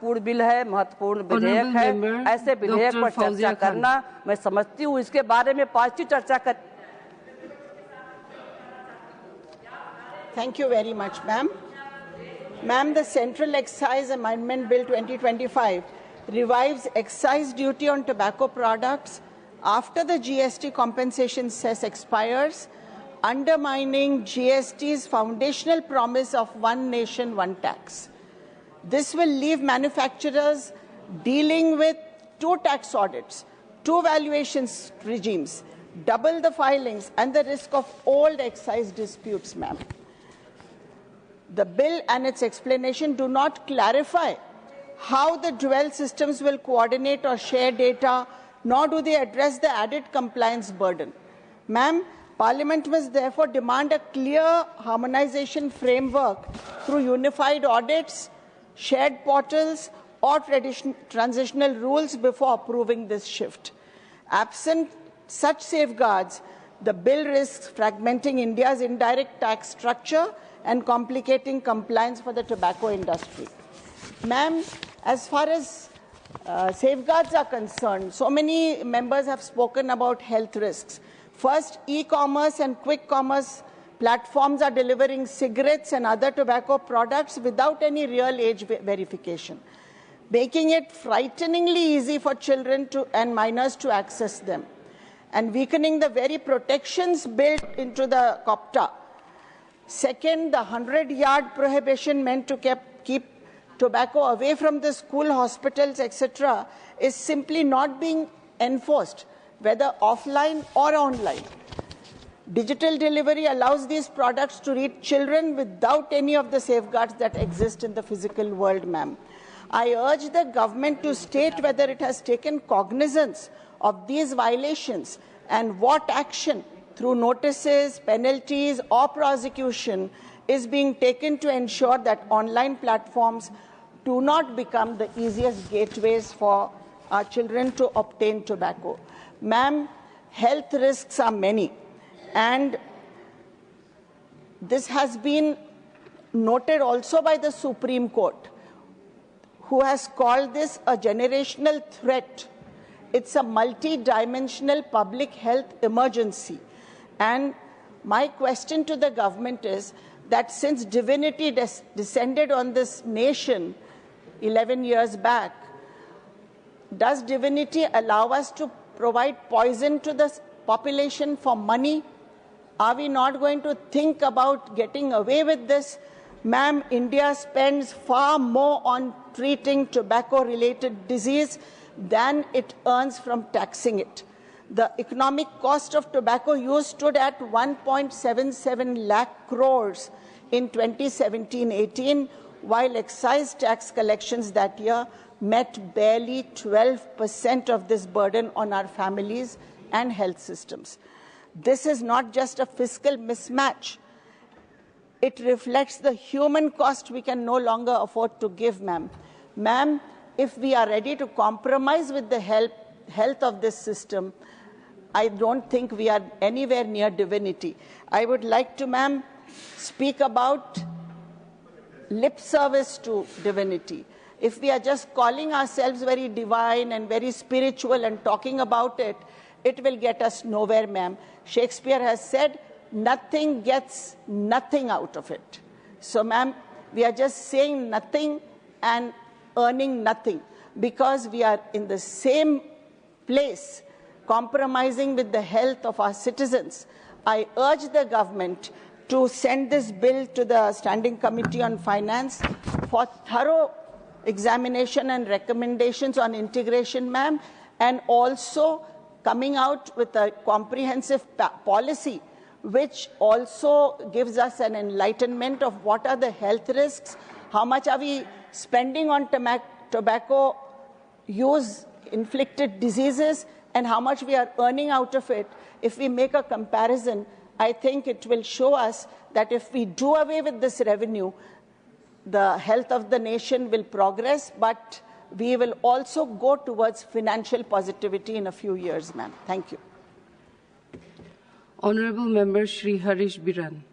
महत्वपूर्ण बिल है, महत्वपूर्ण विधेयक है। ऐसे विधेयक पर चर्चा करना मैं समझती हूँ, इसके बारे में पॉजिटिव चर्चा कर। Thank you very much, ma'am. Ma'am, the Central Excise Amendment Bill 2025 revives excise duty on tobacco products after the GST compensation cess expires, undermining GST's foundational promise of one nation, one tax. This will leave manufacturers dealing with 2 tax audits, 2 valuations regimes, double the filings, and the risk of old excise disputes, ma'am. The bill and its explanation do not clarify how the dual systems will coordinate or share data, nor do they address the added compliance burden. Ma'am, Parliament must therefore demand a clear harmonization framework through unified audits, shared portals, or transitional rules before approving this shift. Absent such safeguards, the bill risks fragmenting India's indirect tax structure and complicating compliance for the tobacco industry. Ma'am, as far as safeguards are concerned, so many members have spoken about health risks. First, e-commerce and quick commerce platforms are delivering cigarettes and other tobacco products without any real age verification, making it frighteningly easy for children and minors to access them, and weakening the very protections built into the COPTA. Second, the 100-yard prohibition meant to keep tobacco away from the school, hospitals, etc., is simply not being enforced, whether offline or online. Digital delivery allows these products to reach children without any of the safeguards that exist in the physical world, ma'am. I urge the government to state whether it has taken cognizance of these violations and what action, through notices, penalties, or prosecution, is being taken to ensure that online platforms do not become the easiest gateways for our children to obtain tobacco. Ma'am, health risks are many, and this has been noted also by the Supreme Court, who has called this a generational threat. It's a multi-dimensional public health emergency. And my question to the government is that since divinity descended on this nation 11 years back, does divinity allow us to provide poison to the population for money? Are we not going to think about getting away with this? Ma'am, India spends far more on treating tobacco-related disease than it earns from taxing it. The economic cost of tobacco use stood at 1.77 lakh crores in 2017-18, while excise tax collections that year met barely 12% of this burden on our families and health systems. This is not just a fiscal mismatch. It reflects the human cost we can no longer afford to give, ma'am. Ma'am, if we are ready to compromise with the health of this system, I don't think we are anywhere near divinity. I would like to, ma'am, speak about lip service to divinity. If we are just calling ourselves very divine and very spiritual and talking about it, it will get us nowhere, ma'am. Shakespeare has said, nothing gets nothing out of it. So, ma'am, we are just saying nothing and earning nothing because we are in the same place, compromising with the health of our citizens. I urge the government to send this bill to the Standing Committee on Finance for thorough examination and recommendations on integration, ma'am, and also coming out with a comprehensive policy which also gives us an enlightenment of what are the health risks, how much are we spending on tobacco use inflicted diseases, and how much we are earning out of it. If we make a comparison, I think it will show us that if we do away with this revenue, the health of the nation will progress, but we will also go towards financial positivity in a few years, ma'am. Thank you. Honorable Member Shri Harish Biran.